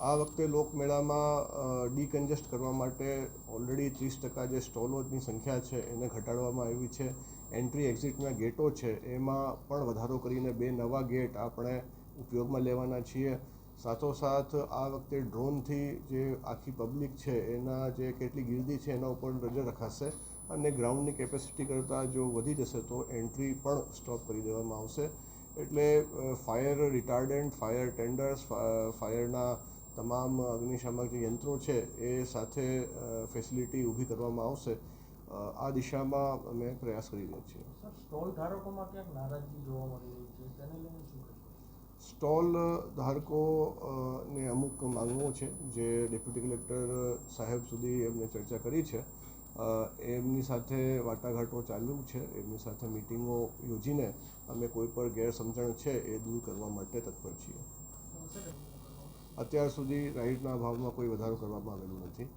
આ વખતે લોકમેળામાં ડીકન્જેસ્ટ કરવા માટે ઓલરેડી 30% જે સ્ટોલોની સંખ્યા છે એને ઘટાડવામાં આવી છે. એન્ટ્રી એક્ઝિટના ગેટો છે એમાં પણ વધારો કરીને 2 નવા ગેટ આપણે ઉપયોગમાં લેવાના છીએ. સાથોસાથ આ વખતે ડ્રોનથી જે આખી પબ્લિક છે એના જે કેટલી ગીર્દી છે એના ઉપર નજર રખાશે અને ગ્રાઉન્ડની કેપેસિટી કરતાં જો વધી જશે તો એન્ટ્રી પણ સ્ટોપ કરી દેવામાં આવશે. એટલે ફાયર રિટાર્ડન્ટ, ફાયર ટેન્ડર્સ, ફાયરના તમામ અગ્નિશામક જે યંત્રો છે એ સાથે ફેસિલિટી ઊભી કરવામાં આવશે. આ દિશામાં અમે પ્રયાસ કરી રહ્યા છીએ. સ્ટોલ ધારકોમાં ક્યાંક નારાજગી જોવા મળી રહી છે, તેને લઈને શું કહેશો? સ્ટોલ ધારકોને અમુક માંગણીઓ છે જે ડેપ્યુટી કલેક્ટર સાહેબ સુધી એમને ચર્ચા કરી છે. એમની સાથે વાટાઘાટો ચાલુ છે. એમની સાથે મિટિંગો યોજીને અમે કોઈ પણ ગેરસમજણ છે એ દૂર કરવા માટે તત્પર છીએ. અત્યાર સુધી રાઈડના ભાવમાં કોઈ વધારો કરવામાં આવેલો નથી.